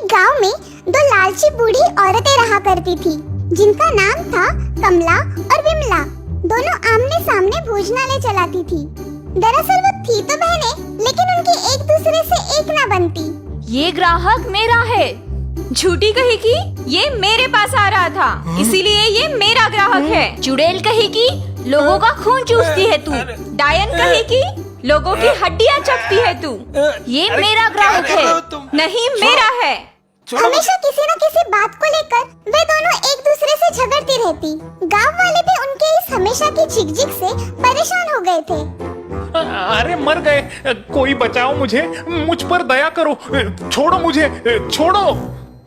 एक गांव में दो लालची बूढ़ी औरतें रहा करती थी, जिनका नाम था कमला और विमला। दोनों आमने सामने भोजनालय चलाती थी। दरअसल वो थी तो बहनें, लेकिन उनकी एक दूसरे से एक ना बनती। ये ग्राहक मेरा है, झूठी कही कि ये मेरे पास आ रहा था, इसीलिए ये मेरा ग्राहक है। चुड़ैल कही कि लोगों का खून चूसती है तू। डायन कही कि लोगों की हड्डियां चखती है तू। ये मेरा ग्राहक है, नहीं मेरा है। हमेशा किसी न किसी बात को लेकर वे दोनों एक दूसरे से झगड़ती रहती। गांव वाले भी उनके इस हमेशा की झिकझिक से परेशान हो गए थे। अरे मर गए, कोई बचाओ मुझे, मुझ पर दया करो, छोड़ो मुझे, छोड़ो।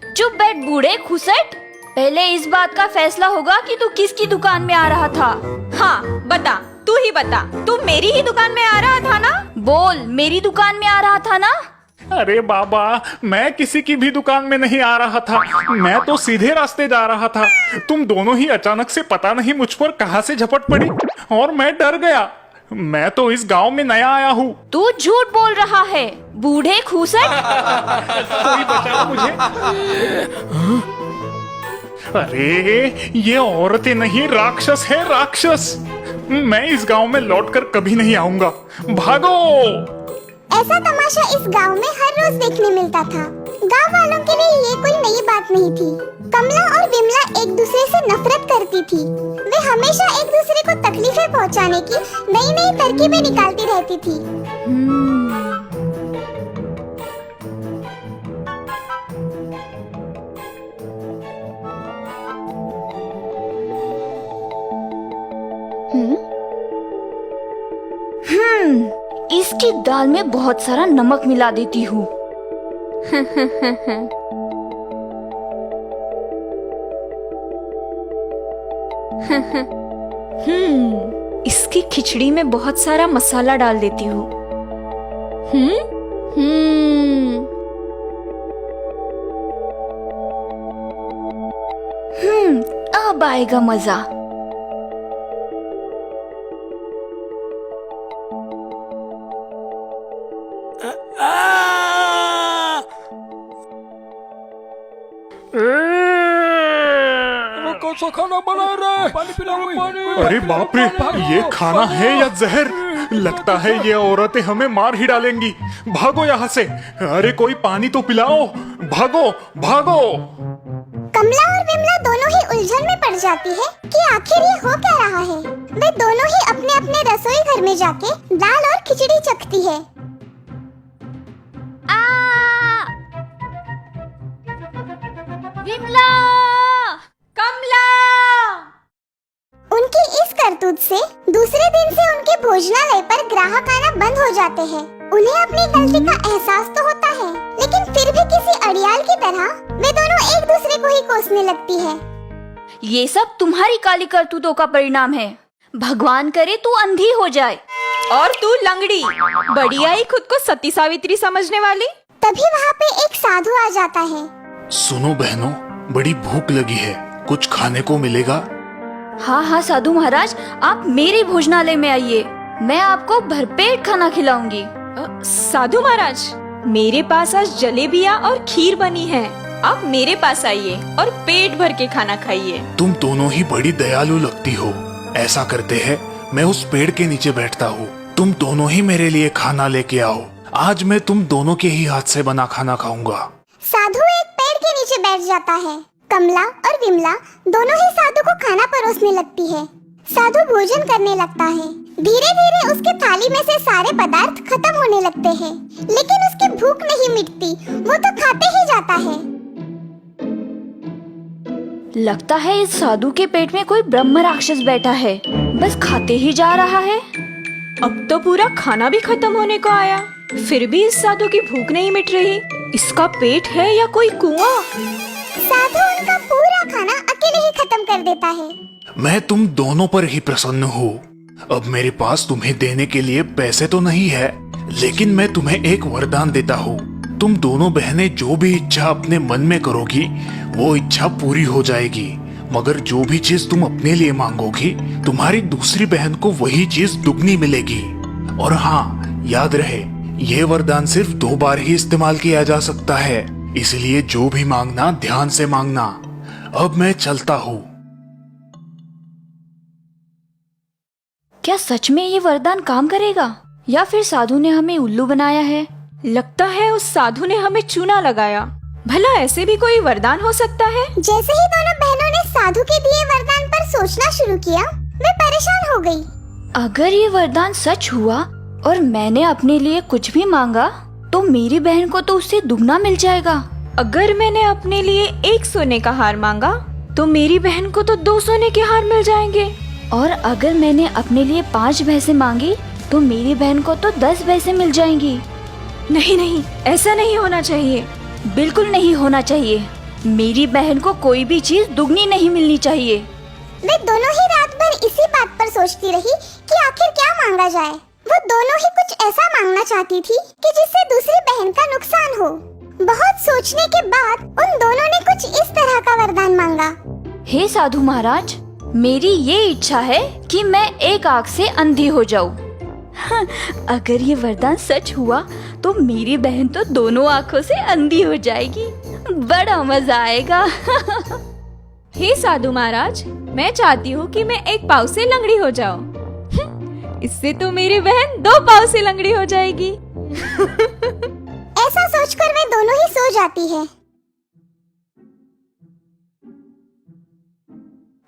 चुप बैठ बूढ़े खुसट। पहले इस बात का फैसला होगा कि तू किसकी दुकान में आ रहा था। हाँ बता, तू ही बता, तू मेरी ही दुकान में आ रहा था ना? बोल, मेरी दुकान में आ रहा था ना? अरे बाबा, मैं किसी की भी दुकान में नहीं आ रहा था, मैं तो सीधे रास्ते जा रहा था। तुम दोनों ही अचानक से पता नहीं मुझ पर कहां से झपट पड़ी और मैं डर गया। मैं तो इस गांव में नया आया हूँ। तू झूठ बोल रहा है बूढ़े खूसट। कोई बचाओ मुझे। अरे ये औरतें नहीं, राक्षस है, राक्षस। मैं इस गांव में लौटकर कभी नहीं आऊंगा, भागो। ऐसा तमाशा इस गांव में हर रोज देखने मिलता था। गांव वालों के लिए ये कोई नई बात नहीं थी। कमला और विमला एक दूसरे से नफरत करती थी। वे हमेशा एक दूसरे को तकलीफें पहुंचाने की नई नई तरकीबें निकालती रहती थी। इसकी दाल में बहुत सारा नमक मिला देती हूँ। इसकी खिचड़ी में बहुत सारा मसाला डाल देती हूँ। अब आएगा मजा। कौन खाना बना रहा है? पानी पिलाओ, पानी। अरे बाप रे, ये खाना है या जहर? लगता है ये औरतें हमें मार ही डालेंगी। भागो यहाँ से। अरे कोई पानी तो पिलाओ, भागो भागो। कमला और विमला दोनों ही उलझन में पड़ जाती है कि आखिर ये हो क्या रहा है। वे दोनों ही अपने अपने रसोई घर में जाके दाल और खिचड़ी चखती है। विमला, कमला। उनकी इस करतूत से दूसरे दिन से उनके भोजनालय पर ग्राहक आना बंद हो जाते हैं। उन्हें अपनी गलती का एहसास तो होता है, लेकिन फिर भी किसी अड़ियाल की तरह वे दोनों एक दूसरे को ही कोसने लगती है। ये सब तुम्हारी काली करतूतों का परिणाम है। भगवान करे तू अंधी हो जाए। और तू लंगड़ी, बढ़िया ही खुद को सती सावित्री समझने वाली। तभी वहाँ पे एक साधु आ जाता है। सुनो बहनों, बड़ी भूख लगी है, कुछ खाने को मिलेगा? हाँ हाँ साधु महाराज, आप मेरे भोजनालय में आइए, मैं आपको भरपेट खाना खिलाऊंगी। साधु महाराज, मेरे पास आज जलेबियाँ और खीर बनी है, आप मेरे पास आइए और पेट भर के खाना खाइए। तुम दोनों ही बड़ी दयालु लगती हो। ऐसा करते हैं, मैं उस पेड़ के नीचे बैठता हूँ, तुम दोनों ही मेरे लिए खाना लेके आओ। आज मैं तुम दोनों के ही हाथ से बना खाना खाऊंगा। साधु एक पेड़ के नीचे बैठ जाता है। कमला और विमला दोनों ही साधु को खाना परोसने लगती है। साधु भोजन करने लगता है। धीरे धीरे उसके थाली में से सारे पदार्थ खत्म होने लगते हैं, लेकिन उसकी भूख नहीं मिटती, वो तो खाते ही जाता है। लगता है इस साधु के पेट में कोई ब्रह्म राक्षस बैठा है, बस खाते ही जा रहा है। अब तो पूरा खाना भी खत्म होने को आया, फिर भी इस साधु की भूख नहीं मिट रही। इसका पेट है या कोई कुआं? साधु उनका पूरा खाना अकेले ही खत्म कर देता है। मैं तुम दोनों पर ही प्रसन्न हूँ। अब मेरे पास तुम्हें देने के लिए पैसे तो नहीं है, लेकिन मैं तुम्हें एक वरदान देता हूँ। तुम दोनों बहनें जो भी इच्छा अपने मन में करोगी, वो इच्छा पूरी हो जाएगी। मगर जो भी चीज तुम अपने लिए मांगोगी, तुम्हारी दूसरी बहन को वही चीज दुगनी मिलेगी। और हाँ, याद रहे, ये वरदान सिर्फ 2 बार ही इस्तेमाल किया जा सकता है। इसलिए जो भी मांगना ध्यान से मांगना। अब मैं चलता हूँ। क्या सच में ये वरदान काम करेगा या फिर साधु ने हमें उल्लू बनाया है? लगता है उस साधु ने हमें चूना लगाया। भला ऐसे भी कोई वरदान हो सकता है? जैसे ही दोनों बहनों ने साधु के दिए वरदान पर सोचना शुरू किया, वे परेशान हो गई। अगर ये वरदान सच हुआ और मैंने अपने लिए कुछ भी मांगा तो मेरी बहन को तो उससे दुगना मिल जाएगा। अगर मैंने अपने लिए 1 सोने का हार मांगा तो मेरी बहन को तो 2 सोने के हार मिल जाएंगे। और अगर मैंने अपने लिए 5 भैंसें मांगी तो मेरी बहन को तो 10 भैंसें मिल जाएंगी। नहीं नहीं, ऐसा नहीं होना चाहिए। बिल्कुल नहीं होना चाहिए। मेरी बहन को कोई भी चीज दुगनी नहीं मिलनी चाहिए। वे दोनों ही रात भर इसी बात पर सोचती रही कि आखिर क्या मांगा जाए। वो दोनों ही कुछ ऐसा मांगना चाहती थी कि जिससे दूसरी बहन का नुकसान हो। बहुत सोचने के बाद उन दोनों ने कुछ इस तरह का वरदान मांगा। हे साधु महाराज, मेरी ये इच्छा है कि मैं एक आँख से अंधी हो जाऊं। अगर ये वरदान सच हुआ तो मेरी बहन तो दोनों आँखों से अंधी हो जाएगी। बड़ा मजा आएगा। हे साधु महाराज, मैं चाहती हूँ कि मैं 1 पाँव से लंगड़ी हो जाऊँ। इससे तो मेरी बहन 2 पाँव से लंगड़ी हो जाएगी। ऐसा सोचकर वे दोनों ही सो जाती है।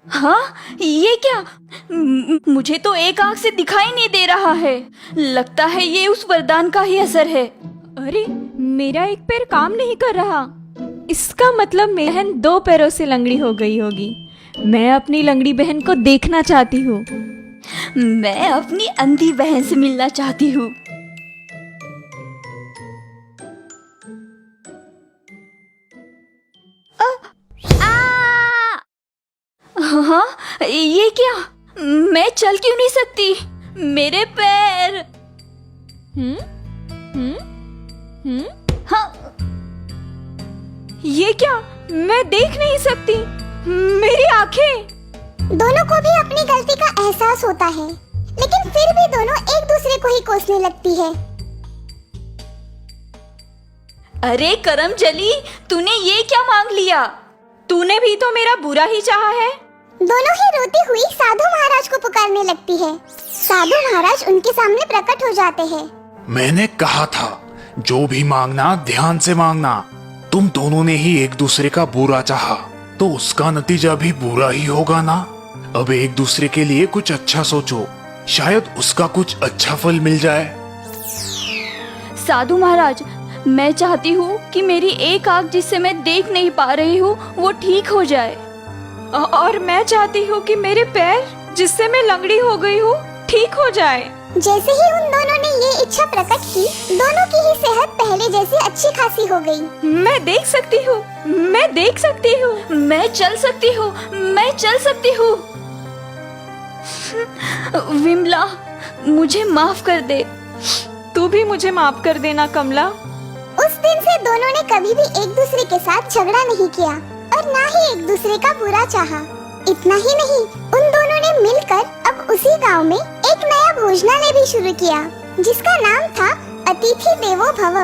हाँ, ये क्या? मुझे तो एक आँख से दिखाई नहीं दे रहा है। लगता है ये उस वरदान का ही असर है। अरे, मेरा एक पैर काम नहीं कर रहा। इसका मतलब मेरी बहन 2 पैरों से लंगड़ी हो गई होगी। मैं अपनी लंगड़ी बहन को देखना चाहती हूँ। मैं अपनी अंधी बहन से मिलना चाहती हूँ। हाँ, ये क्या? मैं चल क्यों नहीं सकती? मेरे पैर। हाँ, ये क्या? मैं देख नहीं सकती। मेरी आंखें। दोनों को भी अपनी गलती का एहसास होता है, लेकिन फिर भी दोनों एक दूसरे को ही कोसने लगती है। अरे करमजली, तूने ये क्या मांग लिया? तूने भी तो मेरा बुरा ही चाहा है। दोनों ही रोती हुई साधु महाराज को पुकारने लगती है। साधु महाराज उनके सामने प्रकट हो जाते हैं। मैंने कहा था, जो भी मांगना ध्यान से मांगना। तुम दोनों ने ही एक दूसरे का बुरा चाहा, तो उसका नतीजा भी बुरा ही होगा ना। अब एक दूसरे के लिए कुछ अच्छा सोचो, शायद उसका कुछ अच्छा फल मिल जाए। साधु महाराज, मैं चाहती हूँ कि मेरी एक आँख जिससे मैं देख नहीं पा रही हूँ वो ठीक हो जाए। और मैं चाहती हूँ कि मेरे पैर जिससे मैं लंगड़ी हो गई हूँ ठीक हो जाए। जैसे ही उन दोनों ने ये इच्छा प्रकट की, दोनों की ही सेहत पहले जैसी अच्छी खासी हो गई। मैं देख सकती हूँ, मैं देख सकती हूँ, मैं चल सकती हूँ, मैं चल सकती हूँ। विमला, मुझे माफ कर दे। तू भी मुझे माफ कर देना कमला। उस दिन से दोनों ने कभी भी एक दूसरे के साथ झगड़ा नहीं किया और ना ही एक दूसरे का बुरा चाहा। इतना ही नहीं, उन दोनों ने मिलकर अब उसी गांव में एक नया भोजनालय भी शुरू किया, जिसका नाम था अतिथि देवो भव।